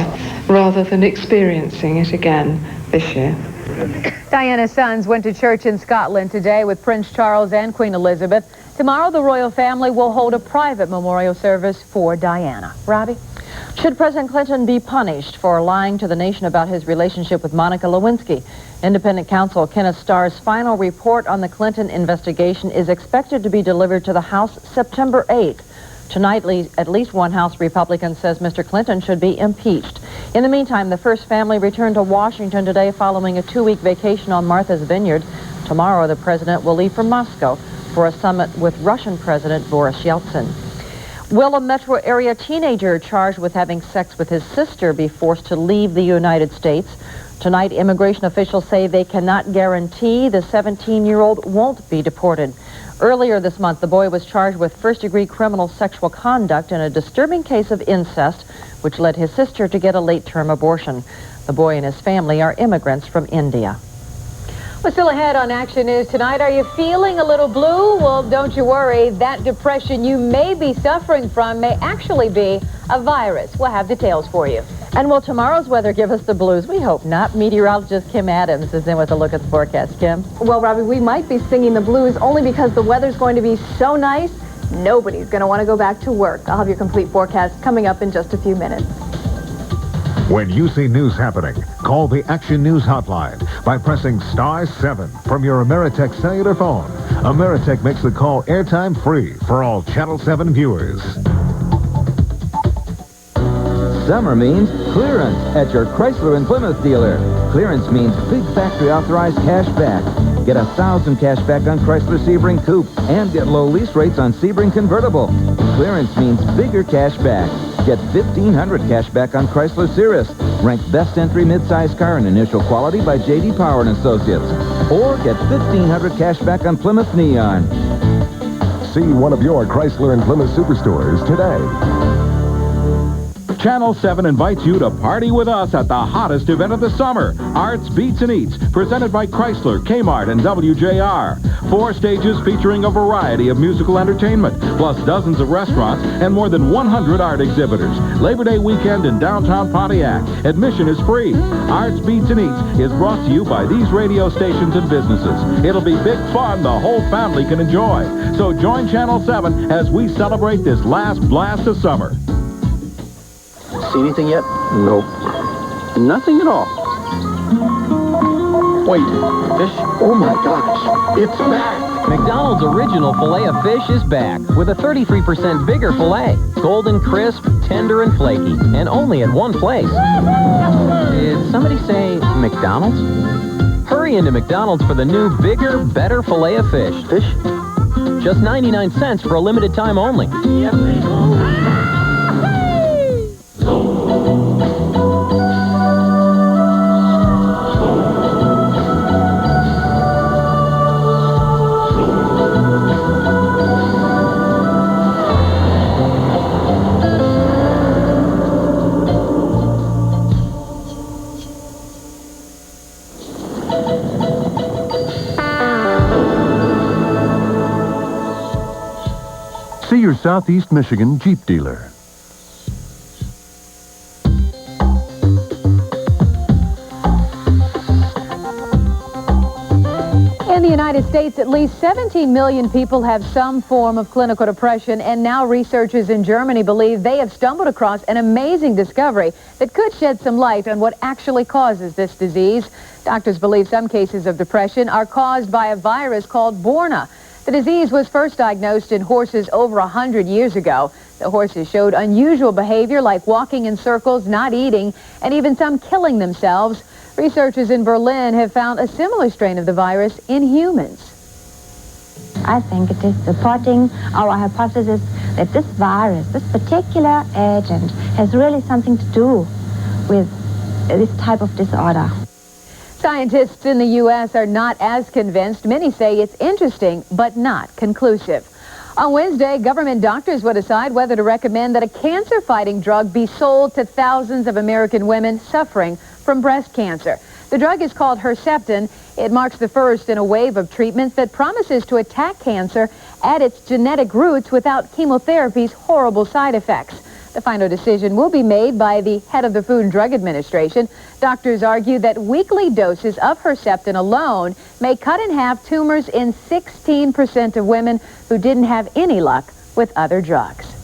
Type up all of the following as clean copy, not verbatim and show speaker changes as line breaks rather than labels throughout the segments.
year rather than experiencing it again this year.
Diana's sons went to church in Scotland today with Prince Charles and Queen Elizabeth. Tomorrow, the royal family will hold a private memorial service for Diana. Robbie?
Should President Clinton be punished for lying to the nation about his relationship with Monica Lewinsky? Independent counsel Kenneth Starr's final report on the Clinton investigation is expected to be delivered to the House September 8th. Tonight, at least one House Republican says Mr. Clinton should be impeached. In the meantime, the First family returned to Washington today following a 2-week vacation on Martha's Vineyard. Tomorrow, the president will leave for Moscow for a summit with Russian President Boris Yeltsin. Will a metro area teenager charged with having sex with his sister be forced to leave the United States? Tonight, immigration officials say they cannot guarantee the 17-year-old won't be deported. Earlier this month, the boy was charged with first-degree criminal sexual conduct in a disturbing case of incest, which led his sister to get a late-term abortion. The boy and his family are immigrants from India.
Well, still ahead on Action News tonight. Are you feeling a little blue? Well, don't you worry. That depression you may be suffering from may actually be a virus. We'll have details for you.
And will tomorrow's weather give us the blues? We hope not. Meteorologist Kim Adams is in with a look at the forecast. Kim?
Well, Robbie, we might be singing the blues only because the weather's going to be so nice, nobody's going to want to go back to work. I'll have your complete forecast coming up in just a few minutes.
When you see news happening, call the Action News hotline by pressing *7 from your Ameritech cellular phone. Ameritech makes the call airtime free for all Channel 7 viewers.
Summer means clearance at your Chrysler and Plymouth dealer. Clearance means big factory-authorized cash back. Get $1,000 cash back on Chrysler Sebring Coupe and get low lease rates on Sebring Convertible. Clearance means bigger cash back. Get $1,500 cash back on Chrysler Cirrus, ranked best entry midsize car in initial quality by J.D. Power & Associates. Or get $1,500 cash back on Plymouth Neon.
See one of your Chrysler and Plymouth superstores today.
Channel 7 invites you to party with us at the hottest event of the summer, Arts, Beats, and Eats, presented by Chrysler, Kmart, and WJR. 4 stages featuring a variety of musical entertainment, plus dozens of restaurants and more than 100 art exhibitors. Labor Day weekend in downtown Pontiac. Admission is free. Arts, Beats, and Eats is brought to you by these radio stations and businesses. It'll be big fun the whole family can enjoy. So join Channel 7 as we celebrate this last blast of summer.
See anything yet?
Nope.
Nothing at all. Wait, fish?
Oh my gosh, it's back!
McDonald's original filet of fish is back with a 33% bigger filet. Golden crisp, tender, and flaky, and only at one place. Did somebody say McDonald's? Hurry into McDonald's for the new, bigger, better filet of fish.
Fish?
Just 99 cents for a limited time only.
See your Southeast Michigan Jeep dealer.
In the United States, at least 17 million people have some form of clinical depression, and now researchers in Germany believe they have stumbled across an amazing discovery that could shed some light on what actually causes this disease. Doctors believe some cases of depression are caused by a virus called Borna. The disease was first diagnosed in horses over 100 years ago. The horses showed unusual behavior like walking in circles, not eating, and even some killing themselves. Researchers in Berlin have found a similar strain of the virus in humans.
I think it is supporting our hypothesis that this virus, this particular agent, has really something to do with this type of disorder.
Scientists in the U.S. are not as convinced. Many say it's interesting, but not conclusive. On Wednesday, government doctors will decide whether to recommend that a cancer-fighting drug be sold to thousands of American women suffering from breast cancer. The drug is called Herceptin. It marks the first in a wave of treatments that promises to attack cancer at its genetic roots without chemotherapy's horrible side effects. The final decision will be made by the head of the Food and Drug Administration. Doctors argue that weekly doses of Herceptin alone may cut in half tumors in 16% of women who didn't have any luck with other drugs.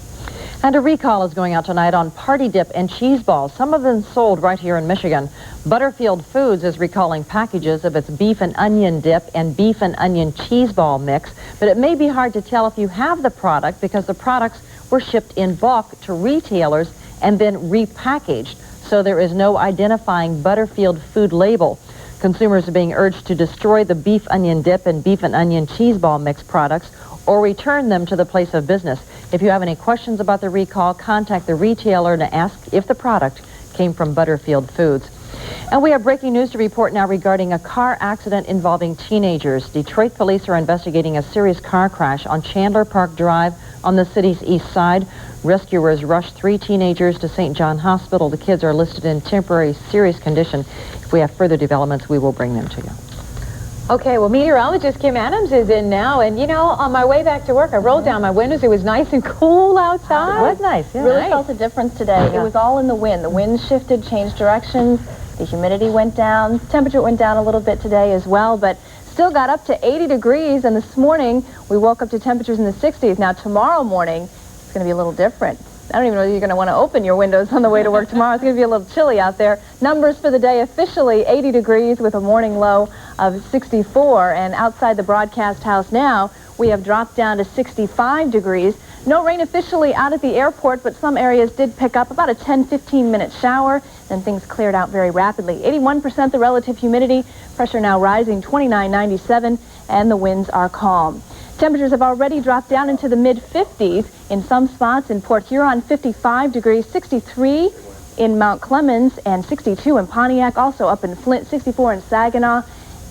And a recall is going out tonight on party dip and cheese balls. Some of them sold right here in Michigan. Butterfield Foods is recalling packages of its beef and onion dip and beef and onion cheese ball mix. But it may be hard to tell if you have the product because the products were shipped in bulk to retailers and then repackaged. So there is no identifying Butterfield food label. Consumers are being urged to destroy the beef onion dip and beef and onion cheese ball mix products or return them to the place of business. If you have any questions about the recall, contact the retailer to ask if the product came from Butterfield Foods. And we have breaking news to report now regarding a car accident involving teenagers. Detroit police are investigating a serious car crash on Chandler Park Drive on the city's east side. Rescuers rushed 3 teenagers to St. John Hospital. The kids are listed in temporary serious condition. If we have further developments, we will bring them to you.
Okay, well, meteorologist Kim Adams is in now, and you know, on my way back to work, I rolled down my windows. It was nice and cool outside.
It was nice, yeah.
Really felt a difference today. It was all in the wind. The wind shifted, changed directions. The humidity went down. Temperature went down a little bit today as well, but still got up to 80 degrees. And this morning, we woke up to temperatures in the 60s. Now, tomorrow morning, it's going to be a little different. I don't even know if you're going to want to open your windows on the way to work tomorrow. It's going to be a little chilly out there. Numbers for the day officially 80 degrees with a morning low of 64. And outside the broadcast house now, we have dropped down to 65 degrees. No rain officially out at the airport, but some areas did pick up about a 10-15 minute shower. Then things cleared out very rapidly. 81% the relative humidity. Pressure now rising 29.97, and the winds are calm. Temperatures have already dropped down into the mid-50s in some spots. In Port Huron, 55 degrees, 63 in Mount Clemens, and 62 in Pontiac. Also up in Flint, 64 in Saginaw,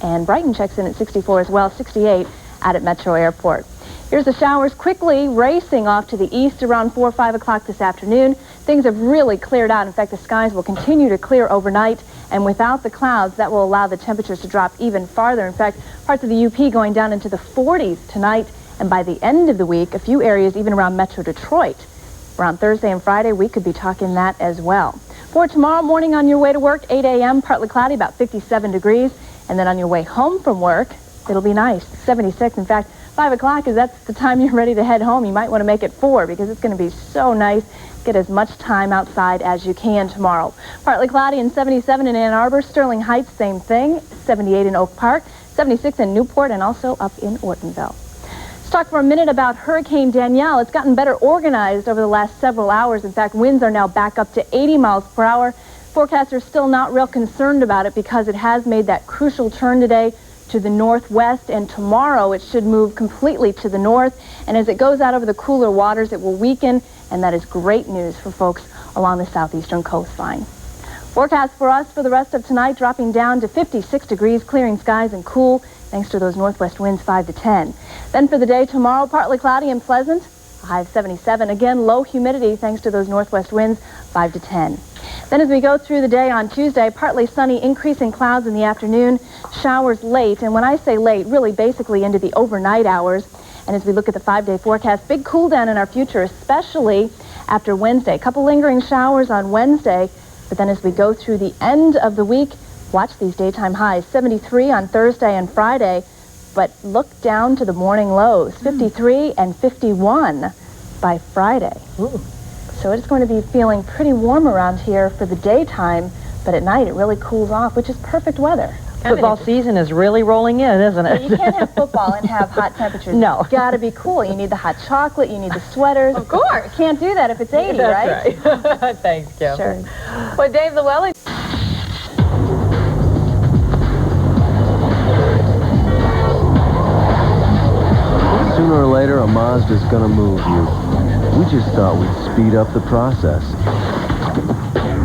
and Brighton checks in at 64 as well, 68 out at Metro Airport. Here's the showers quickly racing off to the east around 4 or 5 o'clock this afternoon. Things have really cleared out. In fact, the skies will continue to clear overnight, and without the clouds, that will allow the temperatures to drop even farther. In fact, parts of the UP going down into the 40s tonight, and by the end of the week, a few areas even around Metro Detroit. Around Thursday and Friday, we could be talking that as well. For tomorrow morning on your way to work, 8 a.m., partly cloudy, about 57 degrees. And then on your way home from work, it'll be nice, 76. In fact, 5 o'clock that's the time you're ready to head home. You might want to make it 4 because it's going to be so nice. Get as much time outside as you can tomorrow. Partly cloudy and 77 in Ann Arbor. Sterling Heights, same thing. 78 in Oak Park. 76 in Newport, and also up in Ortonville. Let's talk for a minute about Hurricane Danielle. It's gotten better organized over the last several hours. In fact, winds are now back up to 80 miles per hour. Forecasters are still not real concerned about it because it has made that crucial turn today to the northwest, and tomorrow it should move completely to the north. And as it goes out over the cooler waters, it will weaken, and that is great news for folks along the southeastern coastline. Forecast for us for the rest of tonight, dropping down to 56 degrees, clearing skies and cool, thanks to those northwest winds 5 to 10. Then for the day tomorrow, partly cloudy and pleasant, a high of 77. Again, low humidity, thanks to those northwest winds 5 to 10. Then as we go through the day on Tuesday, partly sunny, increasing clouds in the afternoon, showers late. And when I say late, really basically into the overnight hours. And as we look at the 5-day forecast, big cool down in our future, especially after Wednesday. A couple lingering showers on Wednesday. But then as we go through the end of the week, watch these daytime highs. 73 on Thursday and Friday. But look down to the morning lows. 53 and 51 by Friday.
Ooh.
So it's going to be feeling pretty warm around here for the daytime, but at night it really cools off, which is perfect weather.
Football season is really rolling in, isn't it?
But you can't have football and have hot temperatures.
No.
It's got to be cool. You need the hot chocolate. You need the sweaters.
Of course.
You can't do that if it's 80,
That's right? Thanks, Kim.
Sure.
Well, Dave Llewellyn.
Sooner or later, a Mazda's gonna move you. We just thought we'd speed up the process.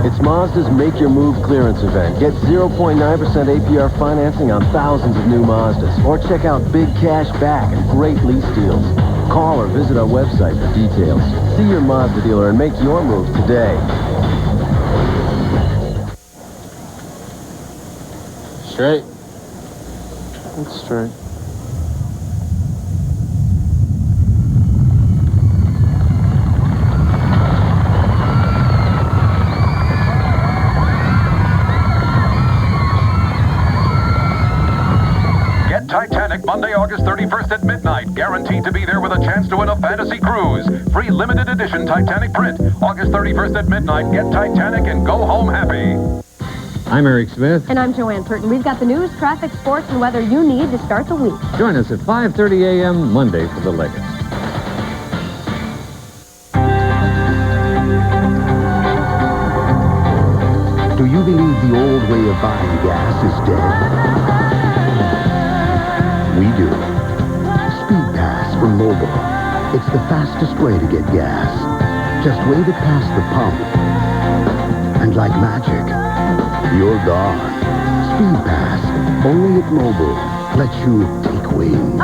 It's Mazda's Make Your Move clearance event. Get 0.9% APR financing on thousands of new Mazdas. Or check out big cash back and great lease deals. Call or visit our website for details. See your Mazda dealer and make your move today.
Straight. It's straight.
Monday, August 31st at midnight. Guaranteed to be there with a chance to win a fantasy cruise. Free limited edition Titanic print. August 31st at midnight. Get Titanic and go home happy.
I'm Eric Smith.
And I'm Joanne Purton. We've got the news, traffic, sports, and weather you need to start the week.
Join us at 5:30 a.m. Monday for the latest.
Do you believe the old way of buying gas is dead? We do. Speedpass from Mobil. It's the fastest way to get gas. Just wave it past the pump. And like magic, you're gone. Speedpass, only at Mobil, lets you take wing.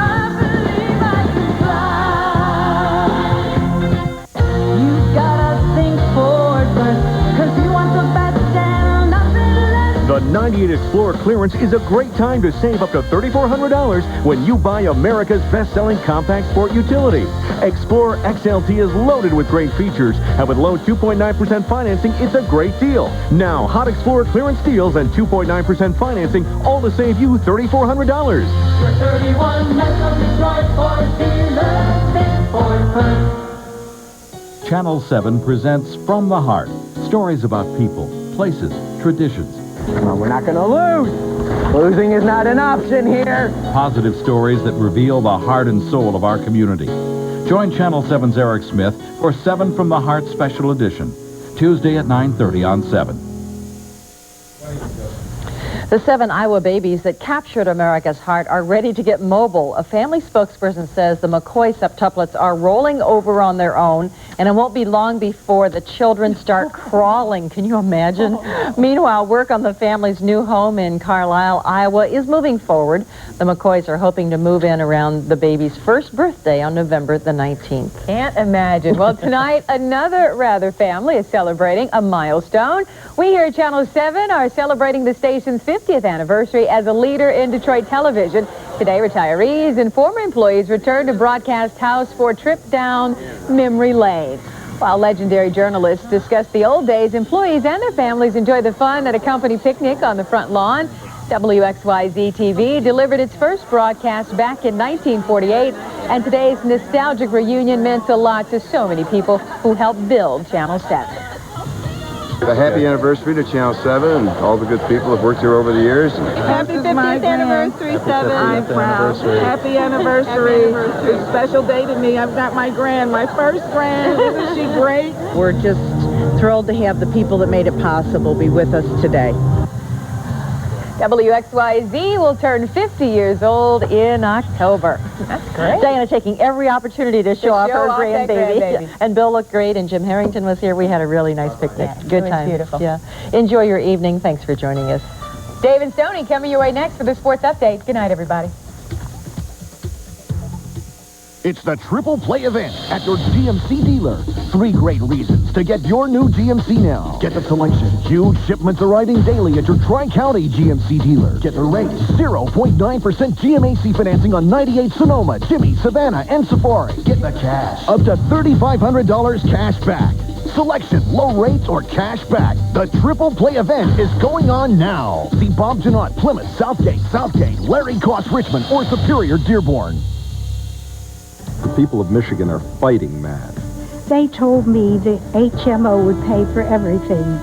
You gotta think forward first, 'cause you want the best and nothing less.
The 98 Explorer clearance is a great time to save up to $3,400 when you buy America's best-selling compact sport utility. Explorer XLT is loaded with great features, and with low 2.9% financing, it's a great deal. Now, hot Explorer clearance deals and 2.9% financing, all to save you $3,400.
Your 31 Metro Detroit Ford dealers, think forward first.
Channel 7 presents From the Heart. Stories about people, places, traditions.
Come on, we're not going to lose. Losing is not an option here.
Positive stories that reveal the heart and soul of our community. Join Channel 7's Eric Smith for 7 from the Heart Special Edition, Tuesday at 9:30 on 7.
The 7 Iowa babies that captured America's heart are ready to get mobile. A family spokesperson says the McCoy septuplets are rolling over on their own, and it won't be long before the children start crawling. Can you imagine? Meanwhile, work on the family's new home in Carlisle, Iowa is moving forward. The McCoys are hoping to move in around the baby's first birthday on November the 19th.
Can't imagine. Well, tonight, another Rather family is celebrating a milestone. We here at Channel 7 are celebrating the station's 50th anniversary as a leader in Detroit television. Today, retirees and former employees return to Broadcast House for a trip down memory lane. While legendary journalists discuss the old days, employees and their families enjoy the fun at a company picnic on the front lawn. WXYZ TV delivered its first broadcast back in 1948, and today's nostalgic reunion meant a lot to so many people who helped build Channel 7.
A happy anniversary to Channel 7 and all the good people who have worked here over the years.
Happy 50th anniversary, 7. I'm proud. Happy anniversary. It's a special day to me. I've got my first grand. Isn't she great?
We're just thrilled to have the people that made it possible be with us today.
WXYZ will turn 50 years old in October. That's great.
Diana taking every opportunity to show off her grandbaby. And Bill looked great, and Jim Harrington was here. We had a really nice picnic.
Yeah,
Good
it was
time.
beautiful.
Yeah. Enjoy your evening. Thanks for joining us.
Dave and Stoney coming your way next for the sports update. Good night, everybody.
It's the Triple Play event at your GMC dealer. 3 great reasons to get your new GMC now. Get the selection. Huge shipments arriving daily at your Tri-County GMC dealer. Get the rates. 0.9% GMAC financing on 98 Sonoma, Jimmy, Savannah, and Safari. Get the cash. Up to $3,500 cash back. Selection, low rates, or cash back. The Triple Play event is going on now. See Bob Janot, Plymouth, Southgate, Larry Goss, Richmond, or Superior, Dearborn.
The people of Michigan are fighting mad.
They told me the HMO would pay for everything.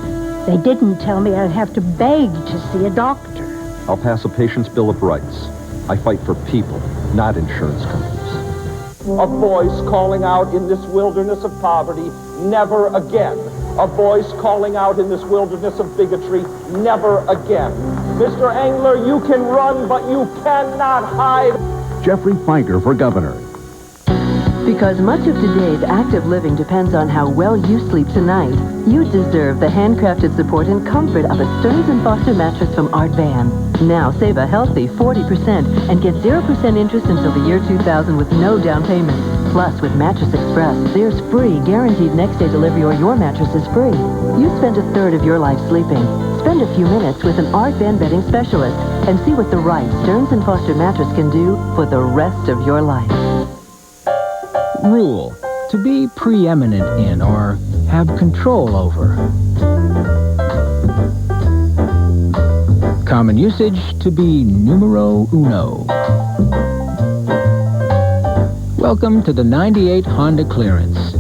They didn't tell me I'd have to beg to see a doctor.
I'll pass a patient's Bill of Rights. I fight for people, not insurance companies.
A voice calling out in this wilderness of poverty, never again. A voice calling out in this wilderness of bigotry, never again. Mr. Engler, you can run, but you cannot hide.
Geoffrey Fieger for governor.
Because much of today's active living depends on how well you sleep tonight, you deserve the handcrafted support and comfort of a Stearns & Foster mattress from Art Van. Now save a healthy 40% and get 0% interest until the year 2000 with no down payment. Plus, with Mattress Express, there's free guaranteed next-day delivery or your mattress is free. You spend a third of your life sleeping. Spend a few minutes with an Art Van bedding specialist and see what the right Stearns & Foster mattress can do for the rest of your life.
Rule: to be preeminent in or have control over. Common usage: to be numero uno. Welcome to the 98 Honda Clearance.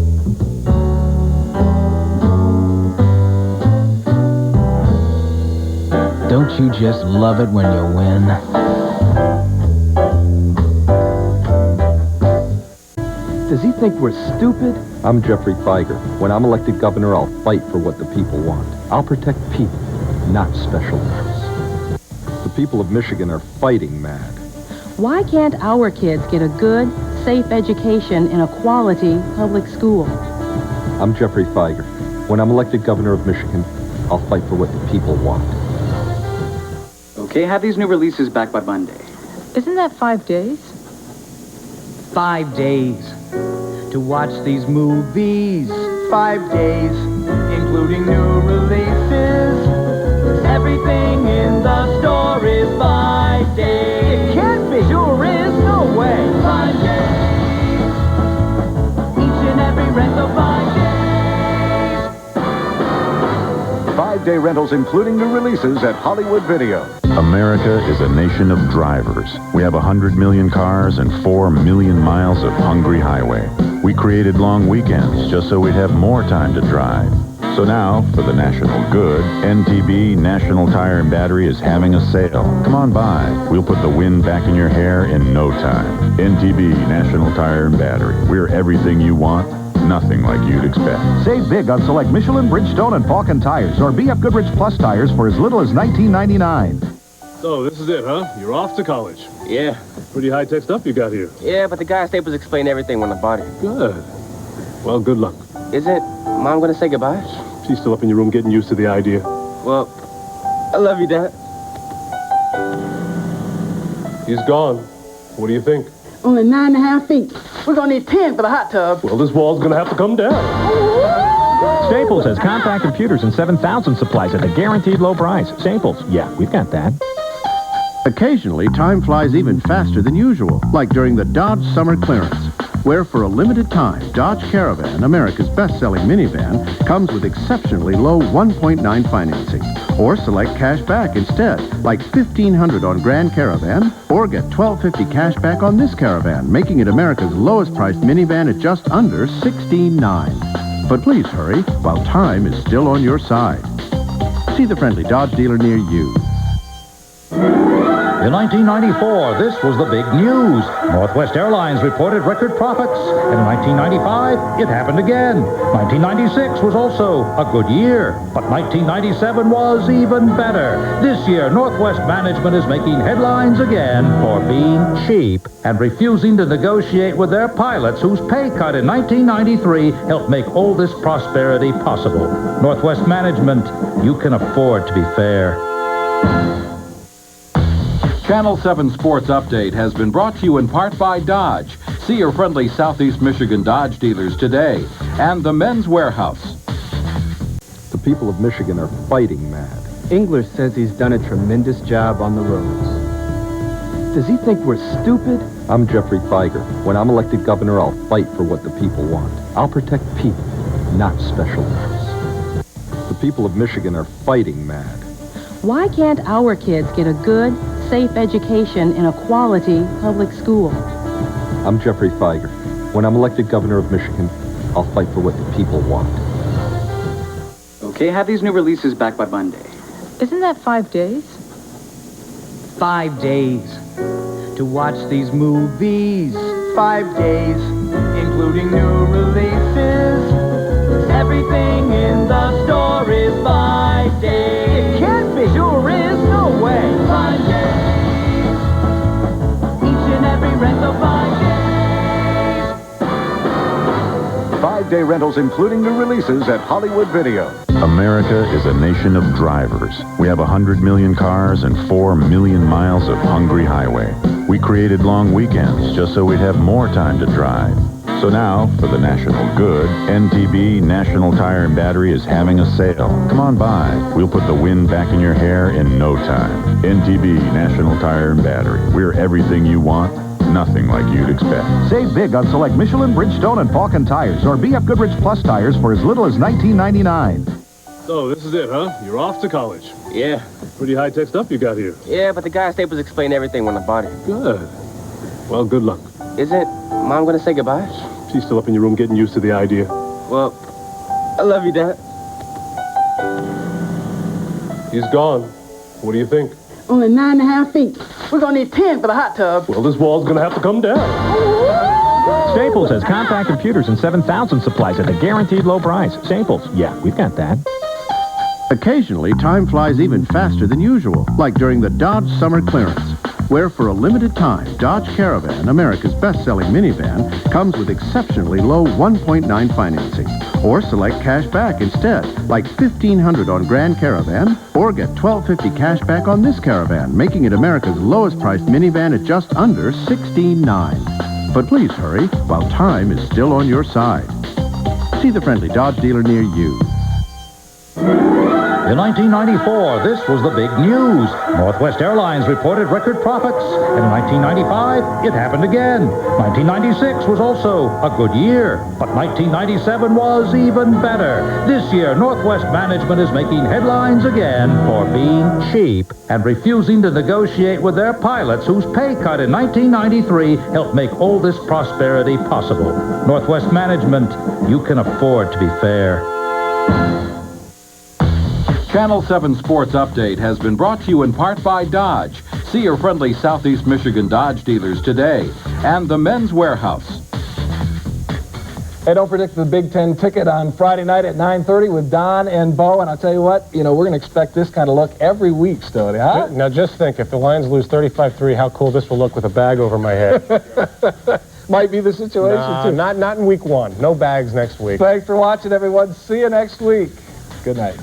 Don't you just love it when you win?
Does he think we're stupid? I'm Geoffrey Fieger. When I'm elected governor, I'll fight for what the people want. I'll protect people, not special interests. The people of Michigan are fighting mad.
Why can't our kids get a good, safe education in a quality public school?
I'm Geoffrey Fieger. When I'm elected governor of Michigan, I'll fight for what the people want.
Okay, have these new releases back by Monday.
Isn't that 5 days?
5 days to watch these movies. 5 days, including new releases. Everything in the store is 5 days. It can't be. Sure is. No way. 5 days. Each and every rental 5 days.
5-day rentals including new releases at Hollywood Video.
America is a nation of drivers. We have 100 million cars and 4 million miles of hungry highway. We created long weekends just so we'd have more time to drive. So now, for the national good, NTB National Tire and Battery is having a sale. Come on by. We'll put the wind back in your hair in no time. NTB National Tire and Battery. We're everything you want, nothing like you'd expect.
Save big on select Michelin, Bridgestone, and Falcon tires, or BF Goodrich Plus tires for as little as $19.99.
So, this is it, huh? You're off to college.
Yeah.
Pretty high-tech stuff you got here.
Yeah, but the guy at Staples explained everything when I bought it.
Good. Well, good luck.
Isn't Mom gonna say goodbye?
She's still up in your room getting used to the idea.
Well, I love you, Dad.
He's gone. What do you think?
Only 9.5 feet. We're gonna need 10 for the hot tub.
Well, this wall's gonna have to come down.
Staples has Compaq computers and 7,000 supplies at a guaranteed low price. Staples, yeah, we've got that.
Occasionally, time flies even faster than usual, like during the Dodge Summer Clearance, where for a limited time, Dodge Caravan, America's best-selling minivan, comes with exceptionally low 1.9 financing. Or select cash back instead, like $1,500 on Grand Caravan, or get $1,250 cash back on this Caravan, making it America's lowest-priced minivan at just under $16,900. But please hurry, while time is still on your side. See the friendly Dodge dealer near you.
In 1994, this was the big news. Northwest Airlines reported record profits. And in 1995, it happened again. 1996 was also a good year. But 1997 was even better. This year, Northwest management is making headlines again for being cheap and refusing to negotiate with their pilots whose pay cut in 1993 helped make all this prosperity possible. Northwest management, you can afford to be fair.
Channel 7 Sports Update has been brought to you in part by Dodge. See your friendly Southeast Michigan Dodge dealers today. And the Men's Warehouse.
The people of Michigan are fighting mad.
Engler says he's done a tremendous job on the roads. Does he think we're stupid?
I'm Geoffrey Fieger. When I'm elected governor, I'll fight for what the people want. I'll protect people, not special interests. The people of Michigan are fighting mad.
Why can't our kids get a good, safe education in a quality public school?
I'm Geoffrey Fieger. When I'm elected governor of Michigan, I'll fight for what the people want.
Okay, have these new releases back by Monday.
Isn't that 5 days?
5 days to watch these movies. 5 days, including new releases. Everything in the store is 5 days. It can't be. Sure is. No way. 5 days. Each and every rental 5 days.
5-day rentals including new releases at Hollywood Video.
America is a nation of drivers. We have 100 million cars and 4 million miles of hungry highway. We created long weekends just so we'd have more time to drive. So now, for the national good, NTB National Tire and Battery is having a sale. Come on by. We'll put the wind back in your hair in no time. NTB National Tire and Battery. We're everything you want, nothing like you'd expect.
Save big on select Michelin, Bridgestone, and Falcon tires, or BF Goodrich Plus tires for as little as $19.99.
So, this is it, huh? You're off to college.
Yeah.
Pretty high-tech stuff you got here.
Yeah, but the guy at Staples explained everything when I bought it.
Good. Well, good luck.
Isn't Mom gonna say goodbye?
She's still up in your room getting used to the idea.
Well, I love you, Dad.
He's gone. What do you think?
Only 9.5 feet. We're gonna need 10 for the hot tub.
Well, this wall's gonna have to come down.
Staples has Compaq computers and 7,000 supplies at a guaranteed low price. Staples, yeah, we've got that.
Occasionally, time flies even faster than usual, like during the Dodge Summer Clearance, where for a limited time, Dodge Caravan, America's best-selling minivan, comes with exceptionally low 1.9 financing. Or select cash back instead, like $1,500 on Grand Caravan, or get $1,250 cash back on this Caravan, making it America's lowest-priced minivan at just under $16,900. But please hurry, while time is still on your side. See the friendly Dodge dealer near you.
In 1994, this was the big news. Northwest Airlines reported record profits. And in 1995, it happened again. 1996 was also a good year. But 1997 was even better. This year, Northwest management is making headlines again for being cheap and refusing to negotiate with their pilots whose pay cut in 1993 helped make all this prosperity possible. Northwest management, you can afford to be fair.
Channel 7 Sports Update has been brought to you in part by Dodge. See your friendly Southeast Michigan Dodge dealers today. And the Men's Warehouse.
Hey, don't predict the Big Ten ticket on Friday night at 9:30 with Don and Bo. And I'll tell you what, we're going to expect this kind of look every week, Stoney, huh?
Now just think, if the Lions lose 35-3, how cool this will look with a bag over my head.
Might be the situation, too.
Not in week 1. No bags next week.
Thanks for watching, everyone. See you next week. Good night.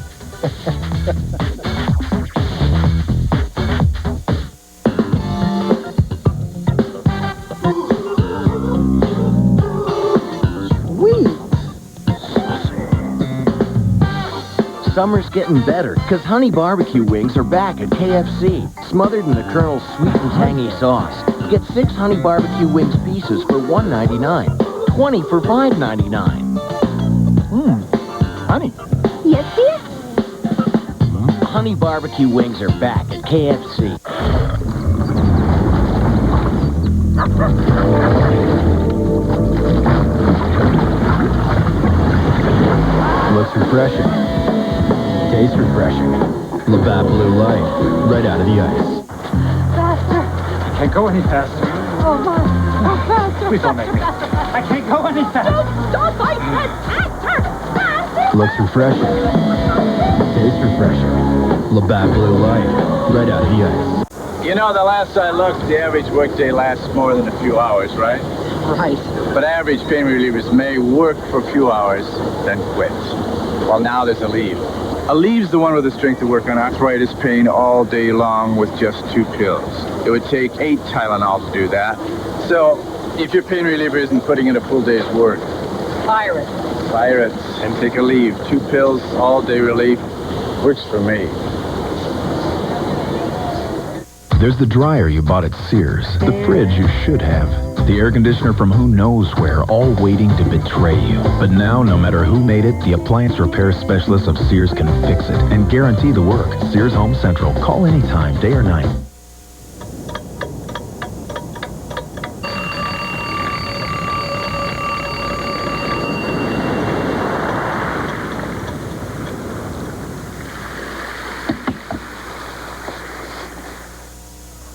Summer's getting better, because Honey Barbecue Wings are back at KFC, smothered in the Colonel's sweet and tangy sauce. Get 6 Honey Barbecue Wings pieces for $1.99, 20 for $5.99.
Honey.
Yes, dear?
Honey Barbecue Wings are back at KFC.
Looks refreshing. Tastes refreshing. Labatt Blue Light, right out of the ice.
Faster.
I can't go any faster.
Oh, faster.
Please don't make me. I can't go any faster.
Don't fight. Faster. Faster.
Looks refreshing. Tastes refreshing. Labatt Blue Light, right out of the ice.
You know, the last I looked, the average workday lasts more than a few hours, right?
Right.
But average pain relievers may work for a few hours, then quit. Well, now there's Aleve. Aleve's the one with the strength to work on arthritis pain all day long with just 2 pills. It would take 8 Tylenol to do that. So, if your pain reliever isn't putting in a full day's work,
Fire it.
fire it and take Aleve. 2 pills, all day relief. Works for me.
There's the dryer you bought at Sears, the fridge you should have, the air conditioner from who knows where, all waiting to betray you. But now, no matter who made it, the appliance repair specialists of Sears can fix it and guarantee the work. Sears Home Central. Call anytime, day or night.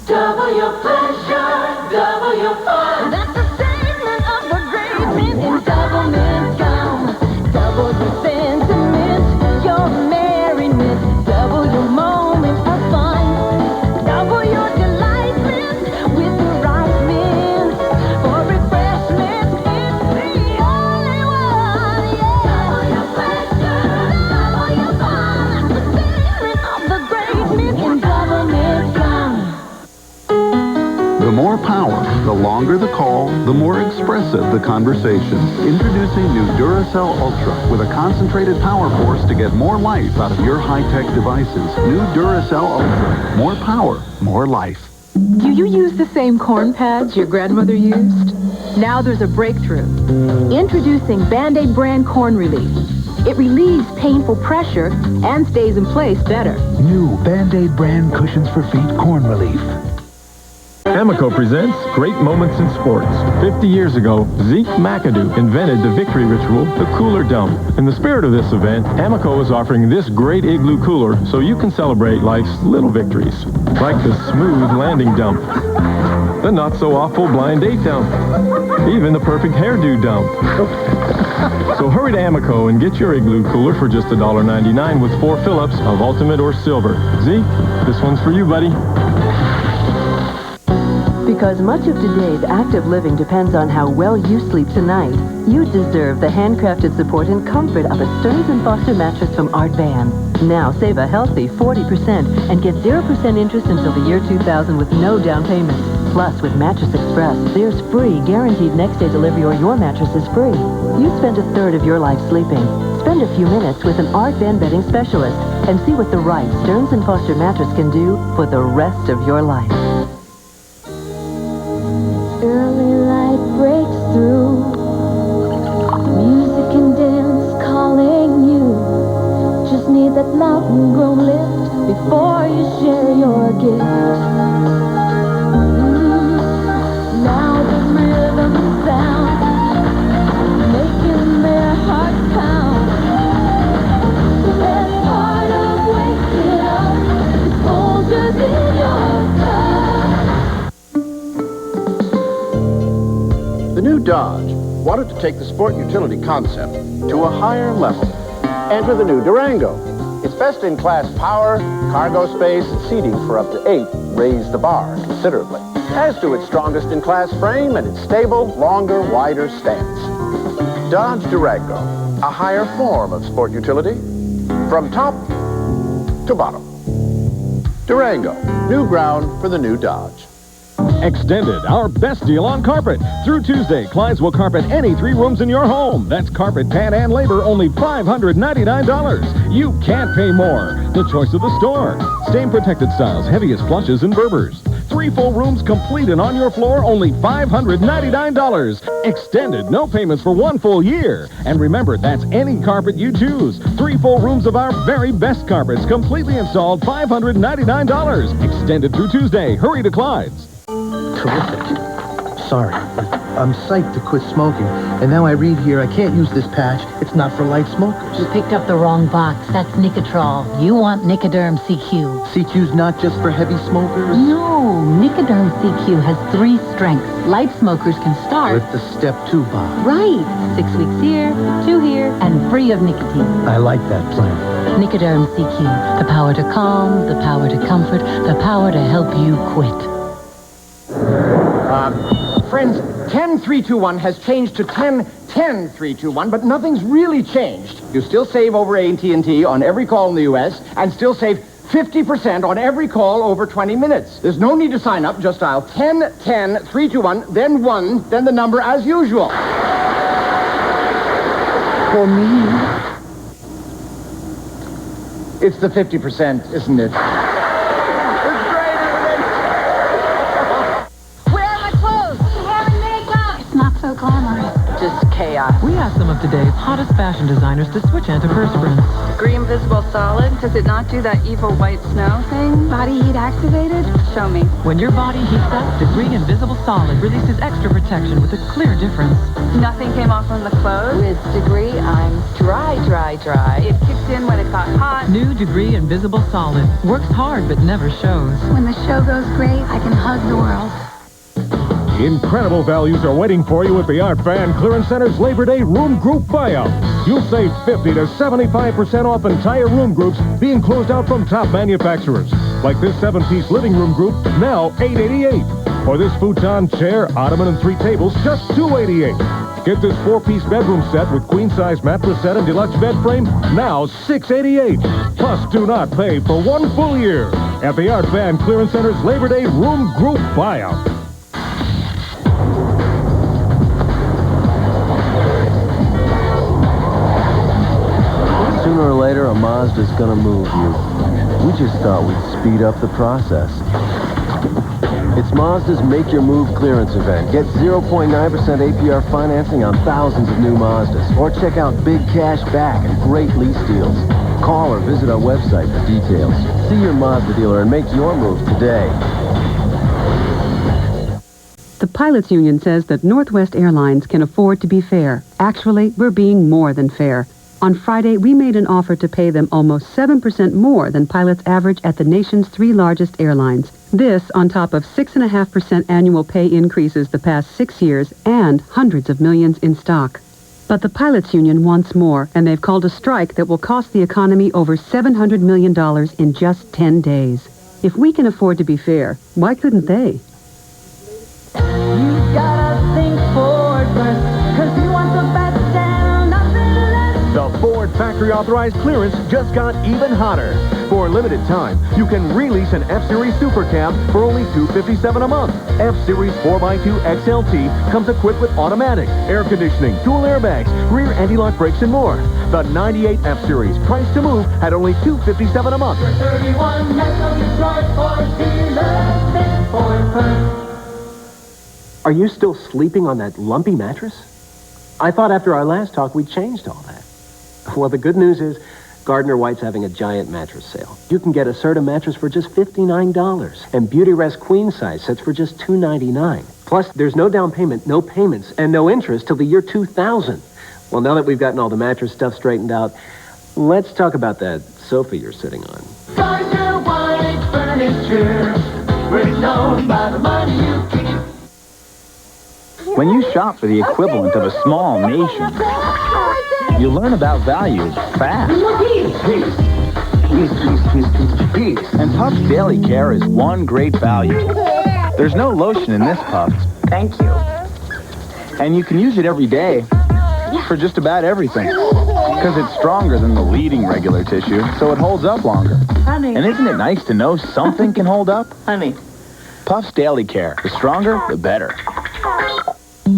Double your pleasure, double your fun. That's the statement of the great men in double men's gown. Double your sentiment, your merriment. Double your moment of fun. Double your delightment with the right mint. For refreshment, it's the only one. Yeah. Double your pleasure, double your fun. That's the statement of the great men in double men's gown.
The more power, the longer the call, the more expressive the conversation. Introducing new Duracell Ultra with a concentrated power force to get more life out of your high-tech devices. New Duracell Ultra. More power, more life.
Do you use the same corn pads your grandmother used? Now there's a breakthrough. Introducing Band-Aid brand corn relief. It relieves painful pressure and stays in place better.
New Band-Aid brand cushions for feet corn relief.
Amoco presents Great Moments in Sports. 50 years ago, Zeke McAdoo invented the victory ritual, the cooler dump. In the spirit of this event, Amoco is offering this great igloo cooler so you can celebrate life's little victories, like the smooth landing dump, the not-so-awful blind date dump, even the perfect hairdo dump. So hurry to Amoco and get your igloo cooler for just $1.99 with 4 fill-ups of Ultimate or Silver. Zeke, this one's for you, buddy.
Because much of today's active living depends on how well you sleep tonight, you deserve the handcrafted support and comfort of a Stearns & Foster mattress from Art Van. Now save a healthy 40% and get 0% interest until the year 2000 with no down payment. Plus, with Mattress Express, there's free, guaranteed next-day delivery or your mattress is free. You spend a third of your life sleeping. Spend a few minutes with an Art Van bedding specialist and see what the right Stearns & Foster mattress can do for the rest of your life.
Early light breaks through. Music and dance calling you. Just need that mountain grown lift before you share your gift. Now the rhythm sound, making their hearts pound. The best part of waking up is soldiers in your blood.
The new Dodge wanted to take the sport utility concept to a higher level. Enter the new Durango. Its best-in-class power, cargo space, and seating for up to 8 raise the bar considerably, as do its strongest-in-class frame and its stable, longer, wider stance. Dodge Durango, a higher form of sport utility, from top to bottom. Durango, new ground for the new Dodge.
Extended, our best deal on carpet. Through Tuesday, clients will carpet any 3 rooms in your home. That's carpet, pad, and labor, only $599. You can't pay more. The choice of the store. Stain-protected styles, heaviest plushes and Berbers. 3 full rooms complete and on your floor, only $599. Extended, no payments for 1 full year. And remember, that's any carpet you choose. 3 full rooms of our very best carpets, completely installed, $599. Extended through Tuesday. Hurry to Clyde's.
Terrific. Sorry, but I'm psyched to quit smoking, and now I read here I can't use this patch. It's not for light smokers.
You picked up the wrong box. That's Nicotrol. You want Nicoderm CQ.
CQ's not just for heavy smokers?
No, Nicoderm CQ has 3 strengths. Light smokers can start
with the step 2 box.
Right. 6 weeks here, 2 here, and free of nicotine.
I like that plan.
Nicoderm CQ. The power to calm, the power to comfort, the power to help you quit.
Friends, 10321 has changed to 10-10-321, but nothing's really changed. You still save over AT&T on every call in the U.S. and still save 50% on every call over 20 minutes. There's no need to sign up. Just dial 10-10-321, then 1, then the number as usual. For me, it's the 50%, isn't it?
Just chaos.
We asked some of today's hottest fashion designers to switch antiperspirants.
Degree Invisible Solid? Does it not do that evil white snow thing? Body heat activated? Show me.
When your body heats up, Degree Invisible Solid releases extra protection with a clear difference.
Nothing came off on the clothes?
With Degree, I'm dry.
It kicked in when it got hot.
New Degree Invisible Solid. Works hard but never shows.
When the show goes great, I can hug the world.
Incredible values are waiting for you at the Art Van Clearance Center's Labor Day Room Group Buyout. You'll save 50 to 75% off entire room groups being closed out from top manufacturers. Like this 7-piece living room group, now $888. Or this futon, chair, ottoman, and 3 tables, just $288. Get this 4-piece bedroom set with queen-size mattress set and deluxe bed frame, now $688. Plus, do not pay for 1 full year at the Art Van Clearance Center's Labor Day Room Group Buyout.
Sooner or later, a Mazda's gonna move you. We just thought we'd speed up the process. It's Mazda's Make Your Move clearance event. Get 0.9% APR financing on thousands of new Mazdas. Or check out big cash back and great lease deals. Call or visit our website for details. See your Mazda dealer and make your move today.
The Pilots Union says that Northwest Airlines can afford to be fair. Actually, we're being more than fair. On Friday, we made an offer to pay them almost 7% more than pilots average at the nation's 3 largest airlines. This on top of 6.5% annual pay increases the past 6 years and hundreds of millions in stock. But the Pilots Union wants more, and they've called a strike that will cost the economy over $700 million in just 10 days. If we can afford to be fair, why couldn't they?
You gotta think Ford first, 'cause you want the best and nothing less.
The Ford factory-authorized clearance just got even hotter. For a limited time, you can release an F-Series Super Cab for only $257 a month. F-Series 4x2 XLT comes equipped with automatic, air conditioning, dual airbags, rear anti-lock brakes, and more. The 98 F-Series, priced to move at only $257 a month.
For 31 Metro Detroit Ford dealers, think Ford first.
Are you still sleeping on that lumpy mattress? I thought after our last talk we'd changed all that. Well, the good news is Gardner-White's having a giant mattress sale. You can get a Serta mattress for just $59 and Beauty Rest queen size sets for just $299. Plus, there's no down payment, no payments, and no interest till the year 2000. Well, now that we've gotten all the mattress stuff straightened out, let's talk about that sofa you're sitting on.
Gardner-White Furniture, we're known by the money you keep.
When you shop for the equivalent of a small nation, you learn about value fast. And Puff's Daily Care is one great value. There's no lotion in this Puff. Thank you. And you can use it every day for just about everything. Because it's stronger than the leading regular tissue, so it holds up longer.
Honey.
And isn't it nice to know something can hold up?
Honey.
Puff's Daily Care. The stronger, the better.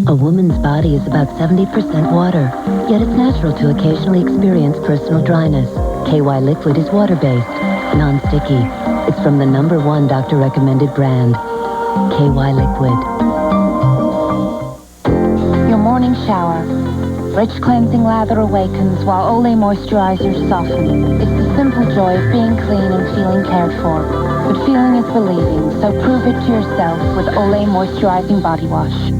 A woman's body is about 70% water, yet it's natural to occasionally experience personal dryness. KY Liquid is water-based, non-sticky. It's from the #1 doctor-recommended brand, KY Liquid.
Your morning shower. Rich cleansing lather awakens while Olay moisturizers soften. It's the simple joy of being clean and feeling cared for. But feeling is believing, so prove it to yourself with Olay moisturizing body wash.